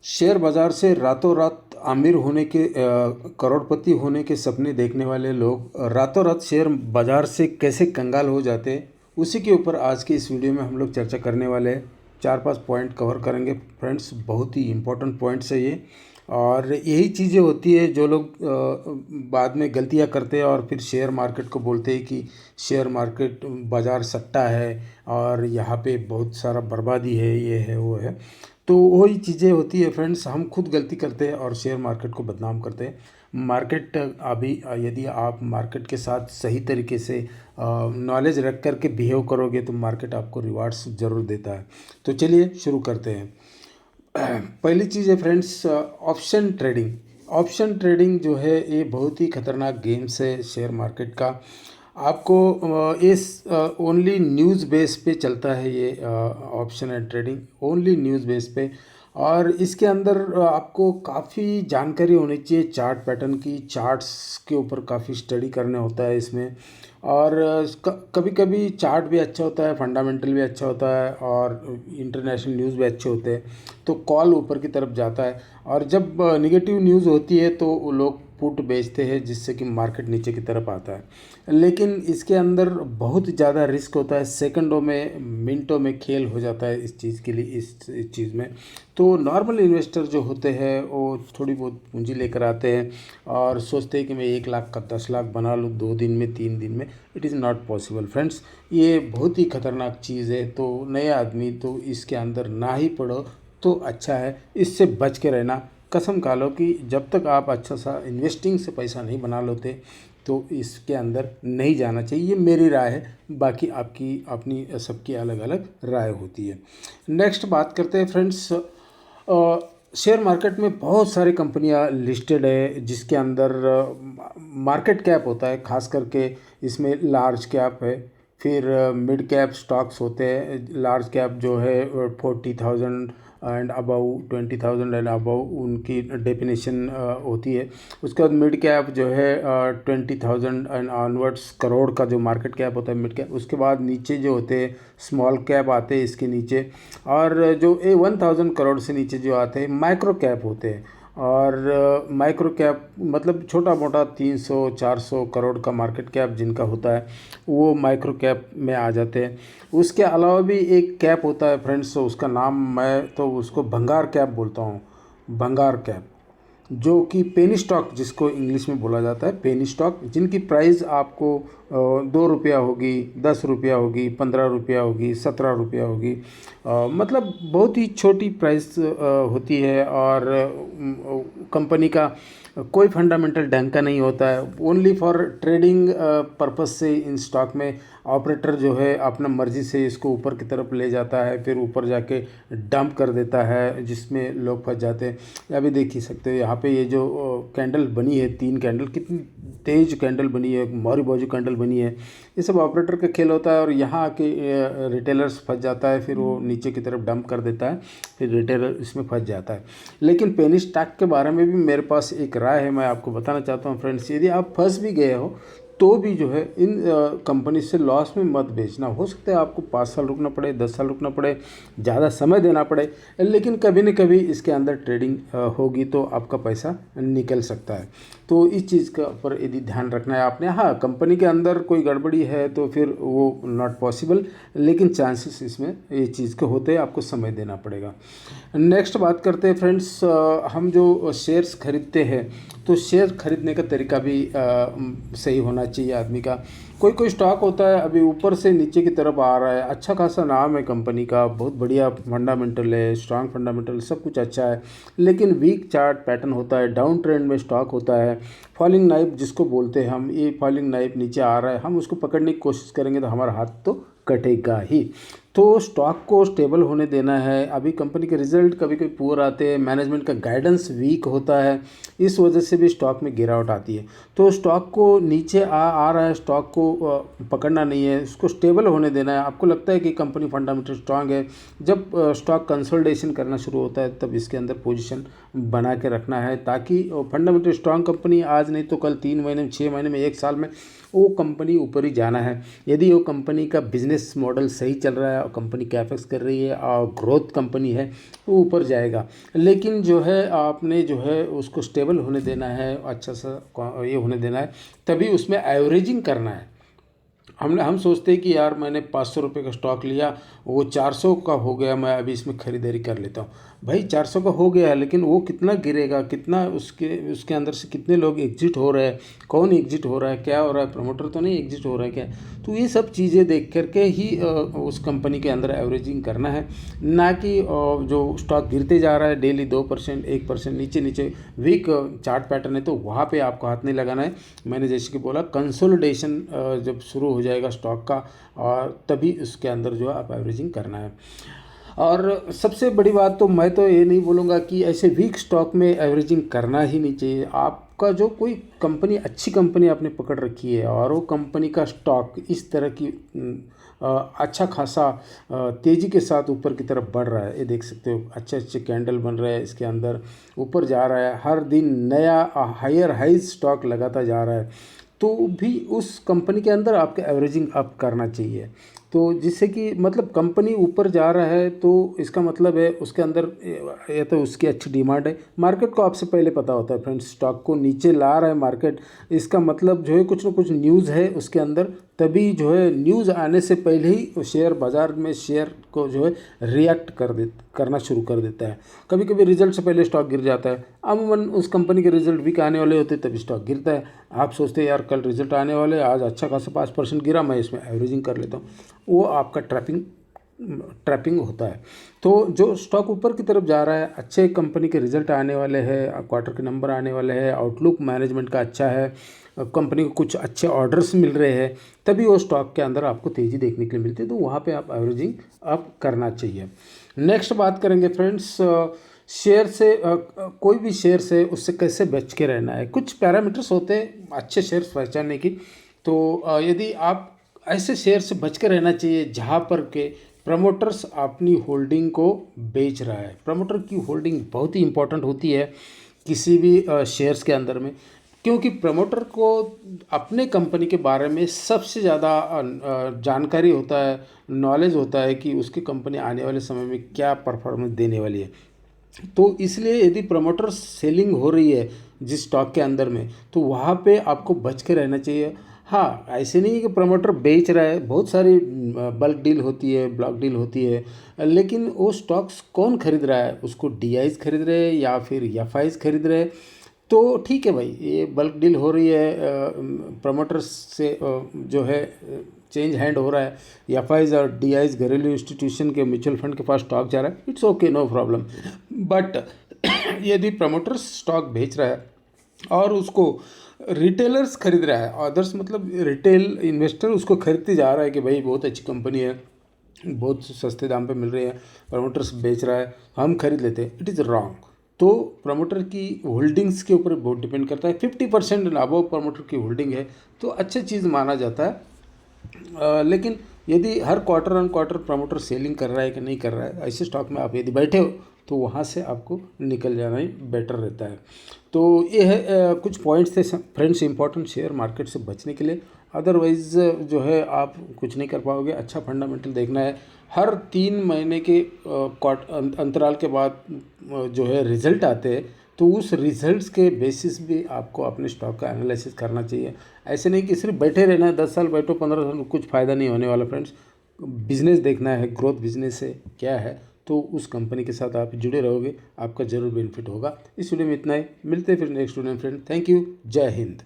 Share बाजार से रातों रात अमीर होने के करोड़पति होने के सपने देखने वाले लोग रातों रात शेयर बाजार से कैसे कंगाल हो जाते हैं, उसी के ऊपर आज की इस वीडियो में हम लोग चर्चा करने वाले हैं। 4-5 पॉइंट कवर करेंगे फ्रेंड्स, बहुत ही इम्पोर्टेंट पॉइंट्स है ये। और यही चीज़ें होती है जो लोग बाद में गलतियां करते हैं और फिर शेयर मार्केट को बोलते हैं कि शेयर मार्केट बाज़ार सट्टा है और यहाँ पे बहुत सारा बर्बादी है, ये है वो है। तो वही चीज़ें होती है फ्रेंड्स, हम खुद गलती करते हैं और शेयर मार्केट को बदनाम करते हैं। मार्केट अभी यदि आप मार्केट के साथ सही तरीके से नॉलेज रख कर के बिहेव करोगे तो मार्केट आपको रिवार्ड्स ज़रूर देता है। तो चलिए शुरू करते हैं। पहली चीज़ है friends, option trading. Option trading जो है ये बहुत ही खतरनाक गेम्स है शेयर मार्केट का। आपको इस ओनली न्यूज़ बेस पे चलता है ये option and trading, only news base पे। और इसके अंदर आपको काफ़ी जानकारी होनी चाहिए चार्ट पैटर्न की, चार्ट्स के ऊपर काफ़ी स्टडी करने होता है इसमें। और कभी कभी चार्ट भी अच्छा होता है, फंडामेंटल भी अच्छा होता है और इंटरनेशनल न्यूज़ भी अच्छे होते हैं। तो कॉल ऊपर की तरफ जाता है और जब निगेटिव न्यूज़ होती है तो वो लोग पुट बेचते हैं जिससे कि मार्केट नीचे की तरफ आता है। लेकिन इसके अंदर बहुत ज़्यादा रिस्क होता है, सेकंडों में मिनटों में खेल हो जाता है इस चीज़ के लिए, इस चीज़ में। तो नॉर्मल इन्वेस्टर जो होते हैं वो थोड़ी बहुत पूंजी लेकर आते हैं और सोचते हैं कि मैं 1 लाख का 10 लाख बना लूँ 2 दिन में 3 दिन में। It is not possible friends, ये बहुत ही खतरनाक चीज़ है। तो नए आदमी तो इसके अंदर ना ही पढ़ो तो अच्छा है, इससे बच के रहना। कसम खा लो कि जब तक आप अच्छा सा इन्वेस्टिंग से पैसा नहीं बना लेते तो इसके अंदर नहीं जाना चाहिए, ये मेरी राय है। बाकी आपकी अपनी सबकी अलग अलग राय होती है। नेक्स्ट बात करते हैं फ्रेंड्स, शेयर मार्केट में बहुत सारी कंपनियां लिस्टेड है जिसके अंदर मार्केट कैप होता है, खास करके इसमें लार्ज कैप है, फिर मिड कैप स्टॉक्स होते हैं। लार्ज कैप जो है 40,000 एंड अबव, 20,000 एंड अबव उनकी डेफिनेशन होती है। उसके बाद मिड कैप जो है 20,000 एंड ऑनवर्ड्स करोड़ का जो मार्केट कैप होता है मिड कैप। उसके बाद नीचे जो होते हैं स्मॉल कैप आते हैं इसके नीचे, और जो 1,000 करोड़ से नीचे जो आते हैं माइक्रो कैप होते हैं। और माइक्रो कैप मतलब छोटा मोटा 300-400 करोड़ का मार्केट कैप जिनका होता है वो माइक्रो कैप में आ जाते हैं। उसके अलावा भी एक कैप होता है फ्रेंड्स, उसका नाम मैं तो उसको भंगार कैप बोलता हूँ, भंगार कैप, जो कि पेनी स्टॉक जिसको इंग्लिश में बोला जाता है, पेनी स्टॉक, जिनकी प्राइस आपको 2 रुपया होगी, 10 रुपया होगी, 15 रुपया होगी, 17 रुपया होगी। मतलब बहुत ही छोटी प्राइस होती है। और कंपनी का कोई फंडामेंटल ढंग का नहीं होता है, ओनली फॉर ट्रेडिंग पर्पस से इन स्टॉक में ऑपरेटर जो है अपना मर्जी से इसको ऊपर की तरफ ले जाता है, फिर ऊपर जाके डंप कर देता है जिसमें लोग फंस जाते हैं। अभी देख ही सकते हो यहाँ पे ये जो कैंडल बनी है, 3 कैंडल, कितनी तेज कैंडल बनी है, मारी बाजू कैंडल बनी है। ये सब ऑपरेटर का खेल होता है और यहाँ आके रिटेलर्स फंस जाता है, फिर वो नीचे की तरफ डंप कर देता है, फिर रिटेलर इसमें फंस जाता है। लेकिन पेनी स्टॉक के बारे में भी मेरे पास एक राय है, मैं आपको बताना चाहता हूँ फ्रेंड्स। यदि आप फंस भी गए हो तो भी जो है इन कंपनी से लॉस में मत बेचना। हो सकता है आपको 5 साल रुकना पड़े, 10 साल रुकना पड़े, ज़्यादा समय देना पड़े, लेकिन कभी न कभी इसके अंदर ट्रेडिंग होगी तो आपका पैसा निकल सकता है। तो इस चीज़ का ऊपर यदि ध्यान रखना है आपने। हाँ, कंपनी के अंदर कोई गड़बड़ी है तो फिर वो नॉट पॉसिबल, लेकिन चांसेस इसमें ये चीज़ के होते हैं, आपको समय देना पड़ेगा। नेक्स्ट बात करते हैं फ्रेंड्स, हम जो शेयर्स खरीदते हैं तो शेयर खरीदने का तरीका भी सही होना चाहिए आदमी का। कोई कोई स्टॉक होता है अभी ऊपर से नीचे की तरफ आ रहा है, अच्छा खासा नाम है कंपनी का, बहुत बढ़िया फंडामेंटल है, स्ट्रांग फंडामेंटल, सब कुछ अच्छा है, लेकिन वीक चार्ट पैटर्न होता है, डाउन ट्रेंड में स्टॉक होता है, फॉलिंग नाइफ जिसको बोलते हैं हम, ये फॉलिंग नाइफ नीचे आ रहा है, हम उसको पकड़ने की कोशिश करेंगे तो हमारा हाथ तो कटेगा ही। तो स्टॉक को स्टेबल होने देना है। अभी कंपनी के रिजल्ट कभी कभी पुअर आते हैं, मैनेजमेंट का गाइडेंस वीक होता है, इस वजह से भी स्टॉक में गिरावट आती है। तो स्टॉक को नीचे आ रहा है, स्टॉक को पकड़ना नहीं है, उसको स्टेबल होने देना है। आपको लगता है कि कंपनी फंडामेंटल स्ट्रांग है, जब स्टॉक कंसोलिडेशन करना शुरू होता है तब इसके अंदर पोजीशन बना के रखना है, ताकि फंडामेंटल स्ट्रांग कंपनी आज नहीं तो कल 3 महीने में, 6 महीने में, 1 साल में वो कंपनी ऊपर ही जाना है। यदि वो कंपनी का बिजनेस मॉडल सही चल रहा है कंपनी कैपेक्स कर रही है और ग्रोथ कंपनी है, वो ऊपर जाएगा। लेकिन जो है आपने जो है उसको स्टेबल होने देना है, अच्छा सा ये होने देना है, तभी उसमें एवरेजिंग करना है। हम सोचते हैं कि यार मैंने 500 रुपये का स्टॉक लिया, वो 400 का हो गया, मैं अभी इसमें ख़रीदारी कर लेता हूँ। भाई 400 का हो गया है, लेकिन वो कितना गिरेगा, कितना उसके अंदर से कितने लोग एग्जिट हो रहे हैं, कौन एग्जिट हो रहा है, क्या हो रहा है, प्रमोटर तो नहीं एग्जिट हो रहा है क्या। तो ये सब चीज़ें देख करके ही उस कंपनी के अंदर एवरेजिंग करना है, ना कि जो स्टॉक गिरते जा रहा है डेली 2% 1% नीचे नीचे वीक चार्ट पैटर्न है, तो वहाँ पे आपको हाथ नहीं लगाना है। मैंने जैसे कि बोला, कंसोलिडेशन जब शुरू हो जाएगा स्टॉक का, और तभी उसके अंदर जो है आप एवरेजिंग करना है। और सबसे बड़ी बात तो मैं तो ये नहीं बोलूँगा कि ऐसे वीक स्टॉक में एवरेजिंग करना ही नहीं चाहिए। आपका जो कोई कंपनी, अच्छी कंपनी आपने पकड़ रखी है और वो कंपनी का स्टॉक इस तरह की अच्छा खासा तेज़ी के साथ ऊपर की तरफ बढ़ रहा है, ये देख सकते हो, अच्छे अच्छे कैंडल बन रहे हैं, इसके अंदर ऊपर जा रहा है, हर दिन नया हायर हाइज स्टॉक लगाता जा रहा है, तो भी उस कंपनी के अंदर आपके एवरेजिंग अप करना चाहिए। तो जिससे कि मतलब कंपनी ऊपर जा रहा है तो इसका मतलब है उसके अंदर या तो उसकी अच्छी डिमांड है। मार्केट को आपसे पहले पता होता है फ्रेंड्स, स्टॉक को नीचे ला रहा है मार्केट, इसका मतलब जो है कुछ ना कुछ न्यूज़ है उसके अंदर, तभी जो है न्यूज़ आने से पहले ही शेयर बाज़ार में शेयर को जो है रिएक्ट करना शुरू कर देता है। कभी कभी रिजल्ट से पहले स्टॉक गिर जाता है, अमूमन उस कंपनी के रिजल्ट वीक आने वाले होते तभी स्टॉक गिरता है। आप सोचते हैं यार कल रिजल्ट आने वाले, आज अच्छा खासा 5% गिरा, मैं इसमें एवरेजिंग कर लेता हूँ, वो आपका ट्रैपिंग होता है। तो जो स्टॉक ऊपर की तरफ जा रहा है, अच्छे कंपनी के रिजल्ट आने वाले हैं, क्वार्टर के नंबर आने वाले हैं, आउटलुक मैनेजमेंट का अच्छा है, कंपनी को कुछ अच्छे ऑर्डर्स मिल रहे हैं, तभी वो स्टॉक के अंदर आपको तेज़ी देखने के लिए मिलती है, तो वहाँ पे आप एवरेजिंग आप करना चाहिए। नेक्स्ट बात करेंगे फ्रेंड्स, शेयर से कोई भी शेयर से उससे कैसे बच के रहना है। कुछ पैरामीटर्स होते हैं अच्छे शेयर्स पहचानने की। तो यदि आप ऐसे शेयर से बच के रहना चाहिए जहाँ पर के प्रमोटर्स अपनी होल्डिंग को बेच रहा है। प्रमोटर की होल्डिंग बहुत ही इंपॉर्टेंट होती है किसी भी शेयर्स के अंदर में, क्योंकि प्रमोटर को अपने कंपनी के बारे में सबसे ज़्यादा जानकारी होता है, नॉलेज होता है कि उसकी कंपनी आने वाले समय में क्या परफॉर्मेंस देने वाली है। तो इसलिए यदि प्रमोटर सेलिंग हो रही है जिस स्टॉक के अंदर में, तो वहाँ पे आपको बच के रहना चाहिए। हाँ, ऐसे नहीं कि प्रमोटर बेच रहा है, बहुत सारी बल्क डील होती है, ब्लॉक डील होती है, लेकिन वो स्टॉक्स कौन खरीद रहा है, उसको डीआईज खरीद रहे हैं या फिर एफआईज खरीद रहे हैं, तो ठीक है भाई, ये बल्क डील हो रही है, प्रमोटर्स से जो है चेंज हैंड हो रहा है, एफआईज और डीआईज घरेलू इंस्टीट्यूशन के म्यूचुअल फंड के पास स्टॉक जा रहा है, it's okay, no problem. But यदि प्रमोटर्स स्टॉक बेच रहा है और उसको रिटेलर्स खरीद रहा है, अदर्स मतलब रिटेल इन्वेस्टर उसको खरीदते जा रहा है कि भाई बहुत अच्छी कंपनी है, बहुत सस्ते दाम पे मिल रही है, प्रमोटर्स बेच रहा है, हम खरीद लेते हैं, इट इज़ रॉन्ग। तो प्रमोटर की होल्डिंग्स के ऊपर बहुत डिपेंड करता है। 50% अबव प्रमोटर की होल्डिंग है तो अच्छी चीज़ माना जाता है। लेकिन यदि हर quarter on quarter promoter selling कर रहा है कि नहीं कर रहा है, ऐसे स्टॉक में आप यदि बैठे हो तो वहाँ से आपको निकल जाना ही बेटर रहता है। तो ये है कुछ पॉइंट्स थे फ्रेंड्स इंपॉर्टेंट शेयर मार्केट से बचने के लिए। अदरवाइज़ जो है आप कुछ नहीं कर पाओगे। अच्छा फंडामेंटल देखना है, हर 3 महीने के अंतराल के बाद जो है रिज़ल्ट आते हैं, तो उस रिज़ल्ट्स के बेसिस भी आपको अपने स्टॉक का एनालिसिस करना चाहिए। ऐसे नहीं कि सिर्फ बैठे रहना है, 10 साल बैठो, 15 साल, कुछ फ़ायदा नहीं होने वाला फ्रेंड्स। बिजनेस देखना है, ग्रोथ बिजनेस है क्या है, तो उस कंपनी के साथ आप जुड़े रहोगे, आपका ज़रूर बेनिफिट होगा। इस वीडियो में इतना ही, मिलते हैं फिर नेक्स्ट वीडियो में फ्रेंड। थैंक यू, जय हिंद।